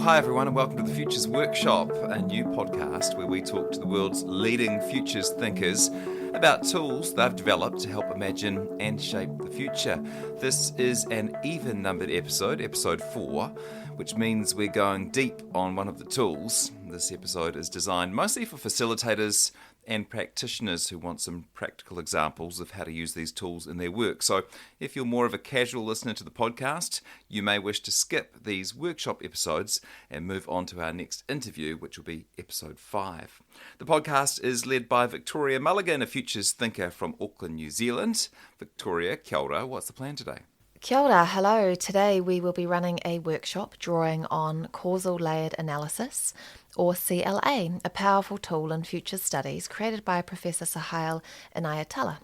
hi everyone, and welcome to the Futures Workshop, a new podcast where we talk to the world's leading futures thinkers about tools they've developed to help imagine and shape the future. This is an even-numbered episode, episode 4, which means we're going deep on one of the tools. This episode is designed mostly for facilitators and practitioners who want some practical examples of how to use these tools in their work. So if you're more of a casual listener to the podcast, you may wish to skip these workshop episodes and move on to our next interview, which will be episode 5. The podcast is led by Victoria Mulligan, a futures thinker from Auckland, New Zealand. Victoria, kia ora, what's the plan today? Kia ora, hello. Today we will be running a workshop drawing on Causal Layered Analysis, or CLA, a powerful tool in futures studies created by Professor Sohail Inayatullah.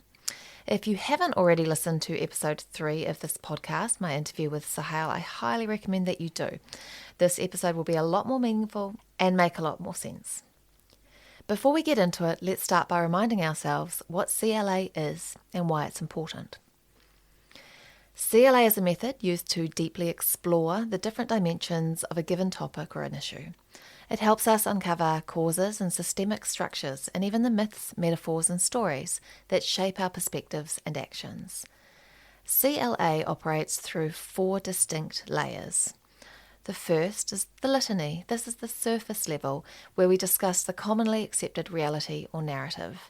If you haven't already listened to episode 3 of this podcast, my interview with Sohail, I highly recommend that you do. This episode will be a lot more meaningful and make a lot more sense. Before we get into it, let's start by reminding ourselves what CLA is and why it's important. CLA is a method used to deeply explore the different dimensions of a given topic or an issue. It helps us uncover causes and systemic structures, and even the myths, metaphors, and stories that shape our perspectives and actions. CLA operates through 4 distinct layers. The first is the litany. This is the surface level where we discuss the commonly accepted reality or narrative.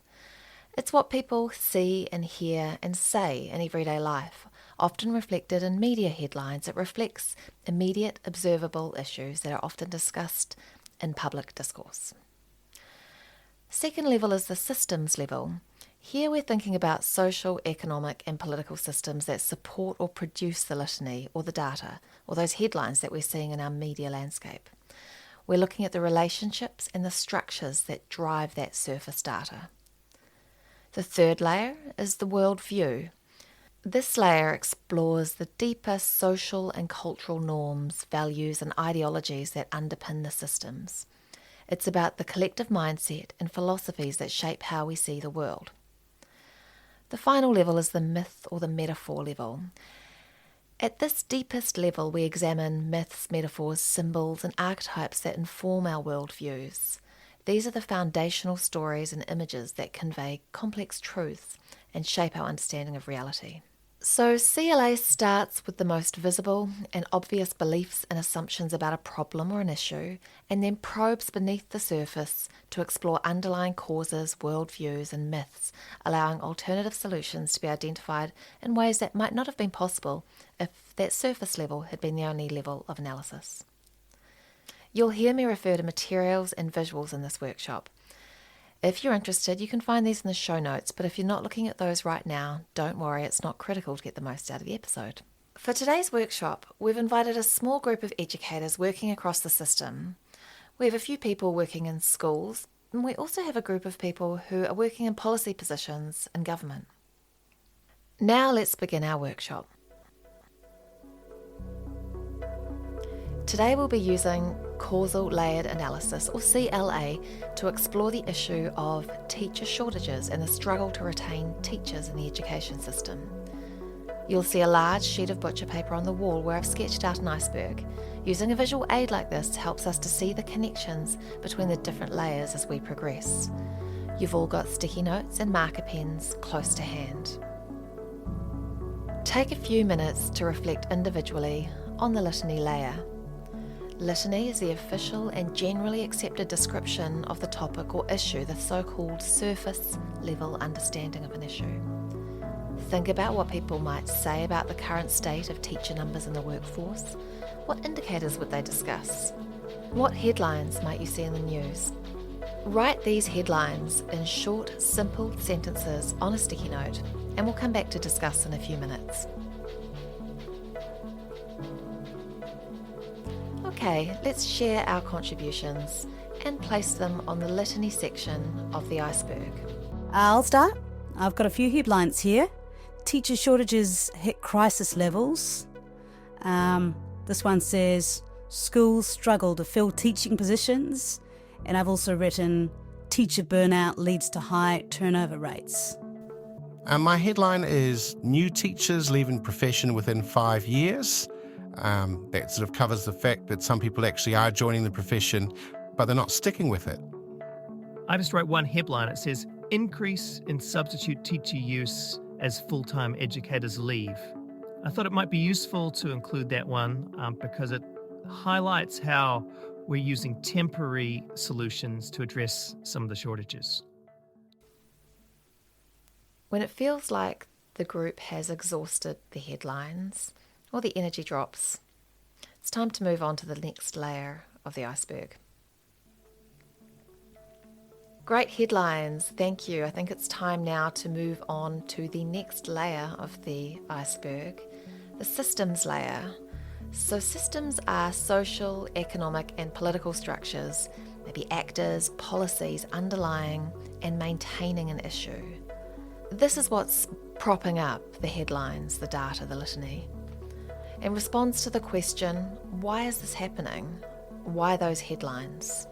It's what people see and hear and say in everyday life, often reflected in media headlines. It reflects immediate, observable issues that are often discussed in public discourse. Second level is the systems level. Here we're thinking about social, economic and political systems that support or produce the litany or the data or those headlines that we're seeing in our media landscape. We're looking at the relationships and the structures that drive that surface data. The third layer is the worldview. This layer explores the deeper social and cultural norms, values and ideologies that underpin the systems. It's about the collective mindset and philosophies that shape how we see the world. The final level is the myth or the metaphor level. At this deepest level, we examine myths, metaphors, symbols and archetypes that inform our worldviews. These are the foundational stories and images that convey complex truths and shape our understanding of reality. So CLA starts with the most visible and obvious beliefs and assumptions about a problem or an issue, and then probes beneath the surface to explore underlying causes, worldviews and myths, allowing alternative solutions to be identified in ways that might not have been possible if that surface level had been the only level of analysis. You'll hear me refer to materials and visuals in this workshop. If you're interested, you can find these in the show notes, but if you're not looking at those right now, don't worry, it's not critical to get the most out of the episode. For today's workshop, we've invited a small group of educators working across the system. We have a few people working in schools, and we also have a group of people who are working in policy positions in government. Now let's begin our workshop. Today we'll be using Causal Layered Analysis, or CLA, to explore the issue of teacher shortages and the struggle to retain teachers in the education system. You'll see a large sheet of butcher paper on the wall where I've sketched out an iceberg. Using a visual aid like this helps us to see the connections between the different layers as we progress. You've all got sticky notes and marker pens close to hand. Take a few minutes to reflect individually on the litany layer. Litany is the official and generally accepted description of the topic or issue, the so-called surface level understanding of an issue. Think about what people might say about the current state of teacher numbers in the workforce. What indicators would they discuss? What headlines might you see in the news? Write these headlines in short, simple sentences on a sticky note, and we'll come back to discuss in a few minutes. Okay, let's share our contributions and place them on the litany section of the iceberg. I'll start. I've got a few headlines here. Teacher shortages hit crisis levels. This one says, schools struggle to fill teaching positions. And I've also written, teacher burnout leads to high turnover rates. My headline is, new teachers leaving profession within 5 years. that sort of covers the fact that some people actually are joining the profession, but they're not sticking with it. I just wrote one headline. It says, "Increase in substitute teacher use as full-time educators leave." I thought it might be useful to include that one because it highlights how we're using temporary solutions to address some of the shortages. When it feels like the group has exhausted the headlines or the energy drops, it's time to move on to the next layer of the iceberg. Great headlines, thank you. I think it's time now to move on to the next layer of the iceberg, the systems layer. So systems are social, economic and political structures, maybe actors, policies underlying and maintaining an issue. This is what's propping up the headlines, the data, the litany. In response to the question, why is this happening? Why those headlines?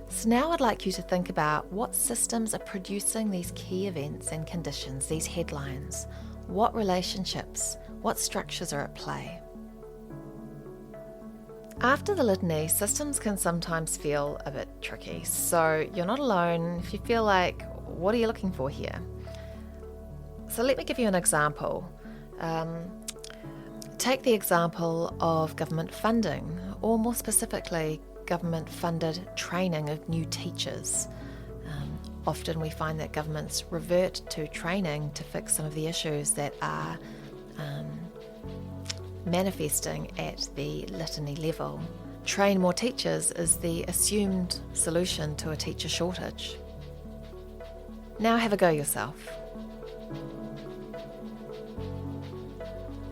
So now I'd like you to think about what systems are producing these key events and conditions, these headlines. What relationships, what structures are at play? After the litany, systems can sometimes feel a bit tricky. So you're not alone if you feel like, what are you looking for here? So let me give you an example. Take the example of government funding, or more specifically, government-funded training of new teachers. Often we find that governments revert to training to fix some of the issues that are manifesting at the litany level. Train more teachers is the assumed solution to a teacher shortage. Now have a go yourself.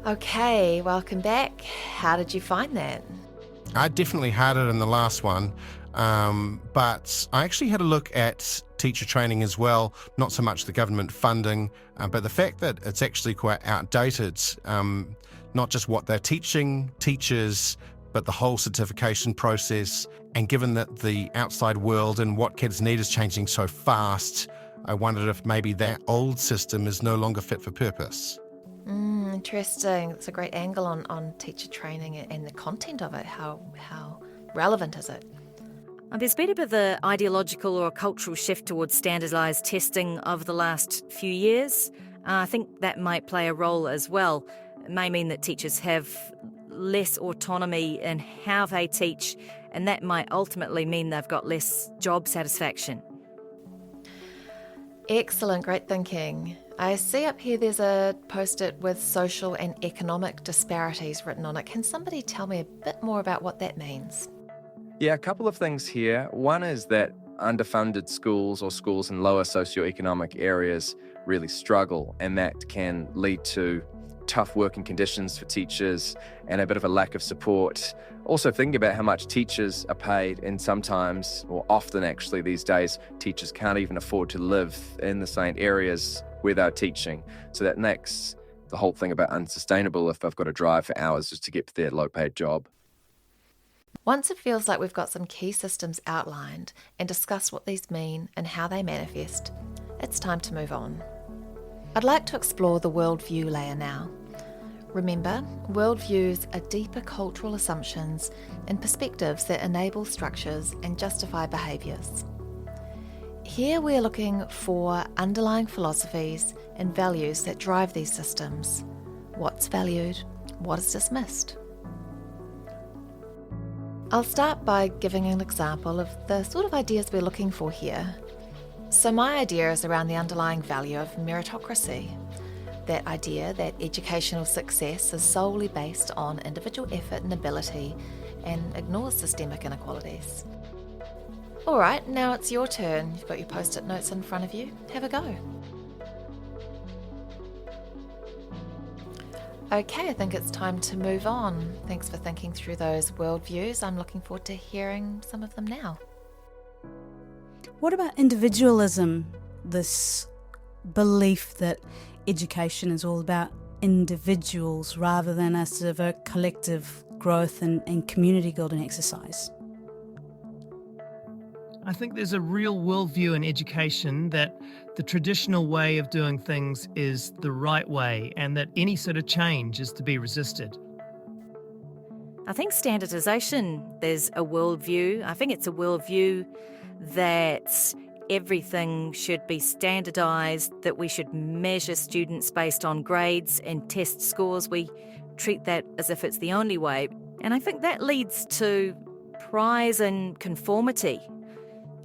Okay, welcome back. How did you find that? I definitely had it in the last one, but I actually had a look at teacher training as well, not so much the government funding, but the fact that it's actually quite outdated, not just what they're teaching teachers, but the whole certification process. And given that the outside world and what kids need is changing so fast, I wondered if maybe that old system is no longer fit for purpose. Interesting. It's a great angle on teacher training and the content of it. How relevant is it? There's been a bit of the ideological or cultural shift towards standardised testing over the last few years. I think that might play a role as well. It may mean that teachers have less autonomy in how they teach, and that might ultimately mean they've got less job satisfaction. Excellent, great thinking. I see up here there's a post-it with social and economic disparities written on it. Can somebody tell me a bit more about what that means? Yeah, a couple of things here. One is that underfunded schools or schools in lower socioeconomic areas really struggle, and that can lead to tough working conditions for teachers and a bit of a lack of support. Also thinking about how much teachers are paid, and sometimes, or often actually these days, teachers can't even afford to live in the same areas where they're teaching. So that makes the whole thing about unsustainable if I've got to drive for hours just to get to their low-paid job. Once it feels like we've got some key systems outlined and discussed what these mean and how they manifest, it's time to move on. I'd like to explore the worldview layer now. Remember, worldviews are deeper cultural assumptions and perspectives that enable structures and justify behaviours. Here we're looking for underlying philosophies and values that drive these systems. What's valued? What is dismissed? I'll start by giving an example of the sort of ideas we're looking for here. So my idea is around the underlying value of meritocracy. That idea that educational success is solely based on individual effort and ability and ignores systemic inequalities. All right, now it's your turn. You've got your post-it notes in front of you. Have a go. Okay, I think it's time to move on. Thanks for thinking through those worldviews. I'm looking forward to hearing some of them now. What about individualism? This belief that education is all about individuals rather than a sort of a collective growth and community building exercise. I think there's a real worldview in education that the traditional way of doing things is the right way and that any sort of change is to be resisted. I think standardisation, there's a worldview. I think it's a worldview that everything should be standardised, that we should measure students based on grades and test scores. We treat that as if it's the only way. And I think that leads to prize and conformity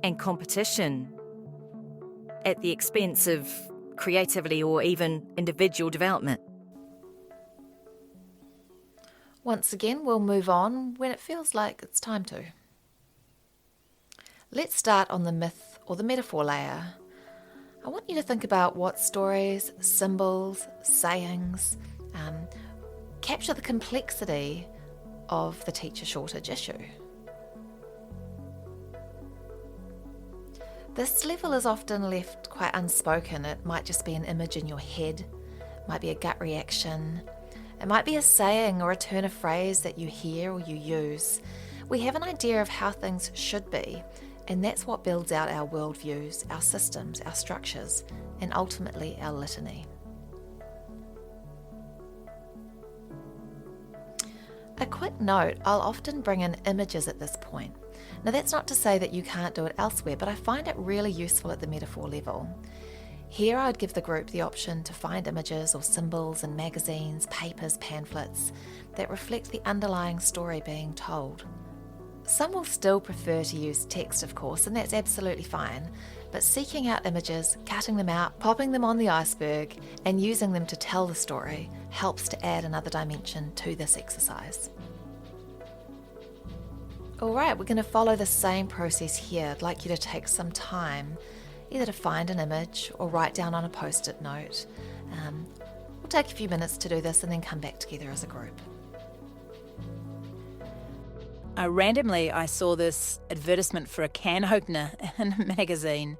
and competition at the expense of creativity or even individual development. Once again, we'll move on when it feels like it's time to. Let's start on the myth or the metaphor layer. I want you to think about what stories, symbols, sayings capture the complexity of the teacher shortage issue. This level is often left quite unspoken. It might just be an image in your head, it might be a gut reaction, it might be a saying or a turn of phrase that you hear or you use. We have an idea of how things should be, and that's what builds out our worldviews, our systems, our structures, and ultimately our litany. A quick note, I'll often bring in images at this point. Now that's not to say that you can't do it elsewhere, but I find it really useful at the metaphor level. Here I'd give the group the option to find images or symbols in magazines, papers, pamphlets that reflect the underlying story being told. Some will still prefer to use text, of course, and that's absolutely fine, but seeking out images, cutting them out, popping them on the iceberg, and using them to tell the story helps to add another dimension to this exercise. Alright, we're going to follow the same process here. I'd like you to take some time either to find an image or write down on a post-it note. We'll take a few minutes to do this and then come back together as a group. Randomly, I saw this advertisement for a can opener in a magazine,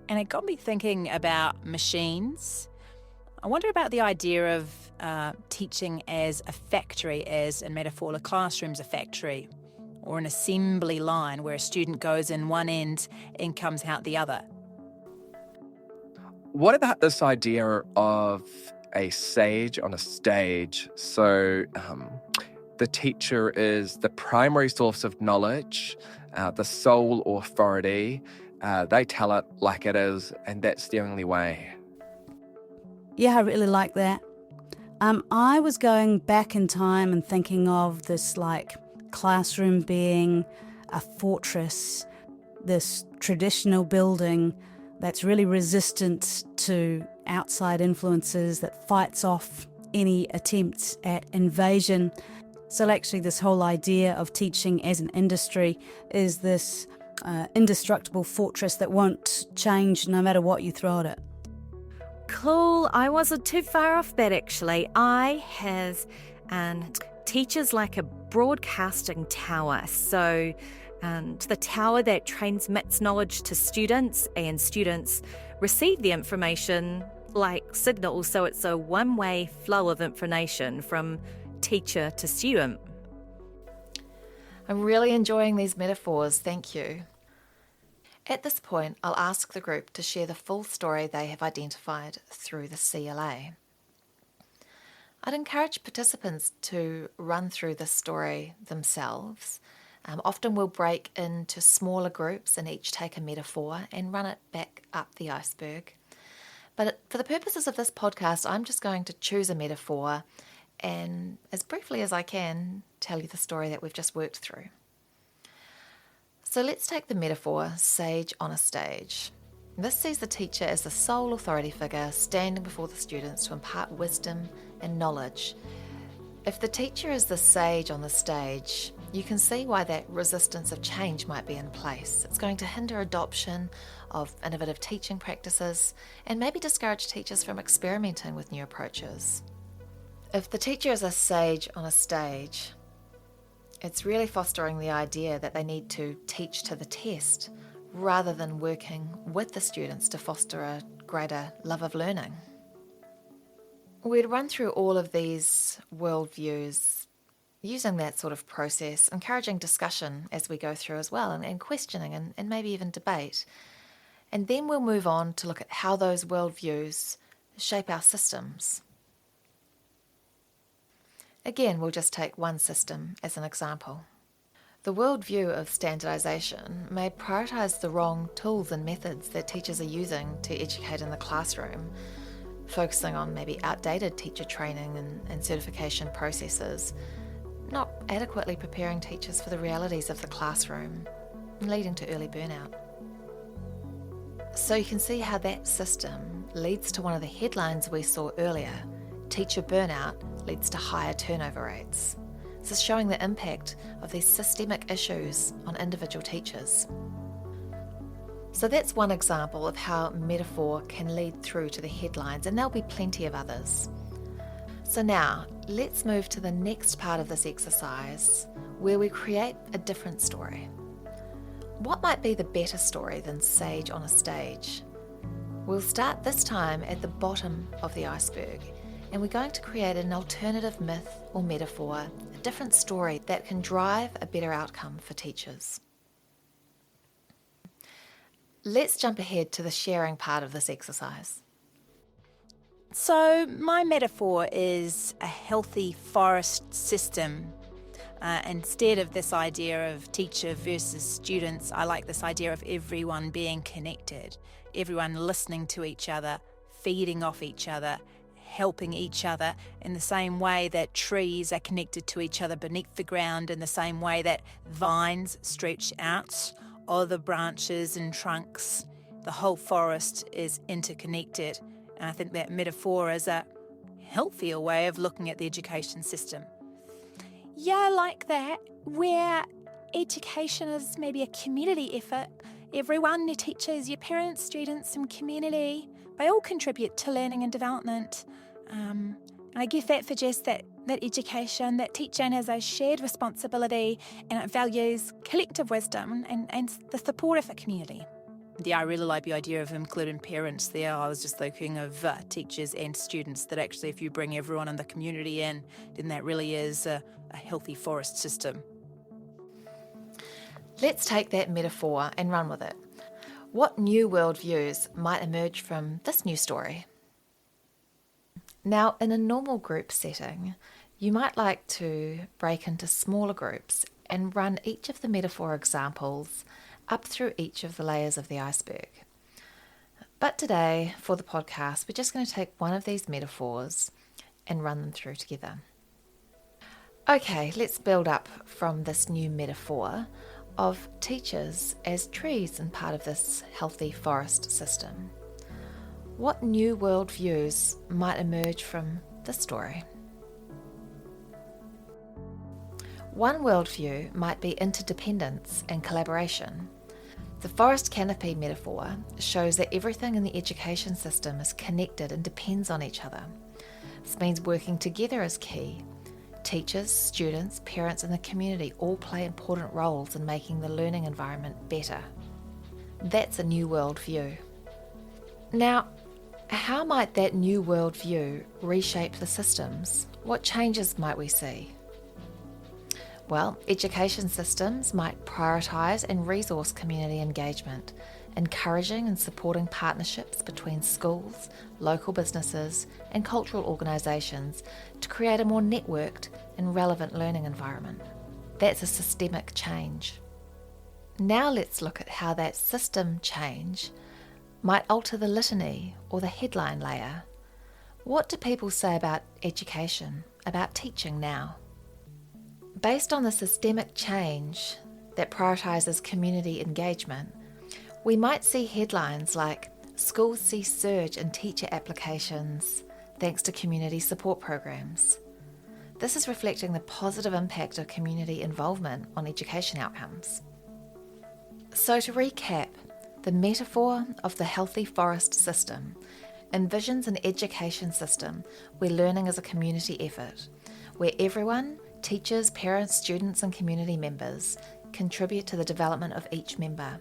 and it got me thinking about machines. I wonder about the idea of teaching as a factory, as in metaphor, a classroom's a factory, or an assembly line where a student goes in one end and comes out the other. What about this idea of a sage on a stage? So the teacher is the primary source of knowledge, the sole authority. They tell it like it is, and that's the only way. Yeah, I really like that. I was going back in time and thinking of this classroom being a fortress, this traditional building that's really resistant to outside influences, that fights off any attempts at invasion. So actually this whole idea of teaching as an industry is this indestructible fortress that won't change no matter what you throw at it. Cool. I wasn't too far off that, actually. I have teachers like a broadcasting tower. So the tower that transmits knowledge to students, and students receive the information like signals. So it's a one-way flow of information from teacher to student. I'm really enjoying these metaphors, thank you. At this point, I'll ask the group to share the full story they have identified through the CLA. I'd encourage participants to run through this story themselves. Often we'll break into smaller groups and each take a metaphor and run it back up the iceberg. But for the purposes of this podcast, I'm just going to choose a metaphor and, as briefly as I can, tell you the story that we've just worked through. So let's take the metaphor, sage on a stage. This sees the teacher as the sole authority figure standing before the students to impart wisdom and knowledge. If the teacher is the sage on the stage, you can see why that resistance of change might be in place. It's going to hinder adoption of innovative teaching practices and maybe discourage teachers from experimenting with new approaches. If the teacher is a sage on a stage, it's really fostering the idea that they need to teach to the test rather than working with the students to foster a greater love of learning. We'd run through all of these worldviews Using that sort of process, encouraging discussion as we go through as well, and questioning and maybe even debate. And then we'll move on to look at how those worldviews shape our systems. Again, we'll just take one system as an example. The worldview of standardization may prioritise the wrong tools and methods that teachers are using to educate in the classroom, focusing on maybe outdated teacher training and certification processes, not adequately preparing teachers for the realities of the classroom, leading to early burnout. So you can see how that system leads to one of the headlines we saw earlier: teacher burnout leads to higher turnover rates. This is showing the impact of these systemic issues on individual teachers. So that's one example of how metaphor can lead through to the headlines, and there'll be plenty of others. So now, let's move to the next part of this exercise, where we create a different story. What might be the better story than sage on a stage? We'll start this time at the bottom of the iceberg, and we're going to create an alternative myth or metaphor, a different story that can drive a better outcome for teachers. Let's jump ahead to the sharing part of this exercise. So my metaphor is a healthy forest system. Instead of this idea of teacher versus students, I like this idea of everyone being connected, everyone listening to each other, feeding off each other, helping each other in the same way that trees are connected to each other beneath the ground, in the same way that vines stretch out, or the branches and trunks. The whole forest is interconnected. And I think that metaphor is a healthier way of looking at the education system. Yeah, I like that, where education is maybe a community effort. Everyone, your teachers, your parents, students and community, they all contribute to learning and development. And I guess that suggests that education, that teaching is a shared responsibility, and it values collective wisdom and the support of a community. Yeah, I really like the idea of including parents there. I was just thinking of teachers and students, that actually if you bring everyone in the community in, then that really is a healthy forest system. Let's take that metaphor and run with it. What new worldviews might emerge from this new story? Now, in a normal group setting, you might like to break into smaller groups and run each of the metaphor examples up through each of the layers of the iceberg. But today, for the podcast, we're just going to take one of these metaphors and run them through together. Okay, let's build up from this new metaphor of teachers as trees and part of this healthy forest system. What new worldviews might emerge from this story? One worldview might be interdependence and collaboration. The forest canopy metaphor shows that everything in the education system is connected and depends on each other. This means working together is key. Teachers, students, parents and the community all play important roles in making the learning environment better. That's a new worldview. Now, how might that new worldview reshape the systems? What changes might we see? Well, education systems might prioritise and resource community engagement, encouraging and supporting partnerships between schools, local businesses and cultural organisations to create a more networked and relevant learning environment. That's a systemic change. Now let's look at how that system change might alter the litany or the headline layer. What do people say about education, about teaching now? Based on the systemic change that prioritises community engagement, we might see headlines like schools see surge in teacher applications thanks to community support programs. This is reflecting the positive impact of community involvement on education outcomes. So to recap, the metaphor of the healthy forest system envisions an education system where learning is a community effort, where everyone, teachers, parents, students and community members, contribute to the development of each member.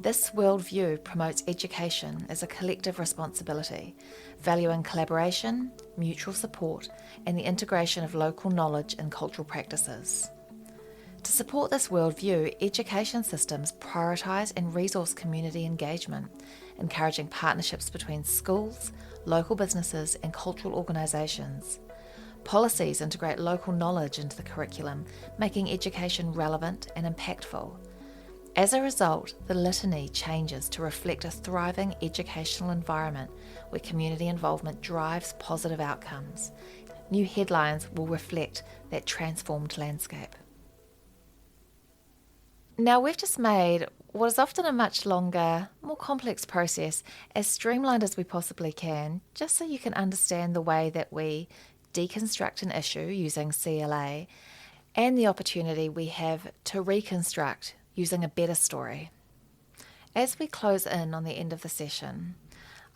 This worldview promotes education as a collective responsibility, valuing collaboration, mutual support, and the integration of local knowledge and cultural practices. To support this worldview, education systems prioritise and resource community engagement, encouraging partnerships between schools, local businesses, and cultural organisations. Policies integrate local knowledge into the curriculum, making education relevant and impactful. As a result, the litany changes to reflect a thriving educational environment where community involvement drives positive outcomes. New headlines will reflect that transformed landscape. Now, we've just made what is often a much longer, more complex process as streamlined as we possibly can, just so you can understand the way that we deconstruct an issue using CLA and the opportunity we have to reconstruct using a better story. As we close in on the end of the session,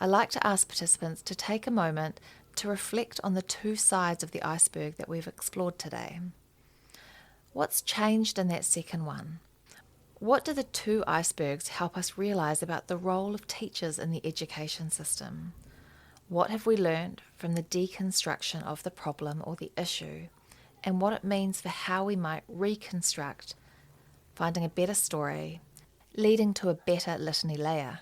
I like to ask participants to take a moment to reflect on the two sides of the iceberg that we've explored today. What's changed in that second one? What do the two icebergs help us realise about the role of teachers in the education system? What have we learned from the deconstruction of the problem or the issue, and what it means for how we might reconstruct, finding a better story, leading to a better litany layer?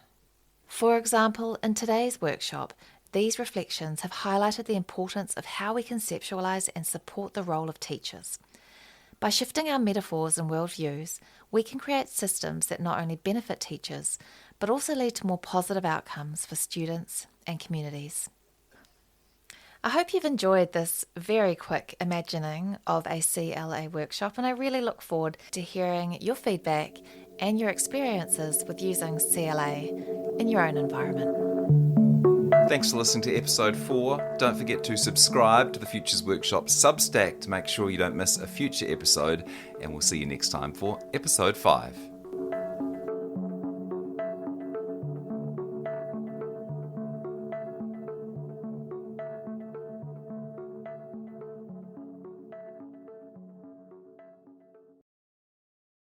For example, in today's workshop, these reflections have highlighted the importance of how we conceptualise and support the role of teachers. By shifting our metaphors and worldviews, we can create systems that not only benefit teachers, but also lead to more positive outcomes for students and communities. I hope you've enjoyed this very quick imagining of a CLA workshop, and I really look forward to hearing your feedback and your experiences with using CLA in your own environment. Thanks for listening to episode 4. Don't forget to subscribe to the Futures Workshop Substack to make sure you don't miss a future episode, and we'll see you next time for episode 5.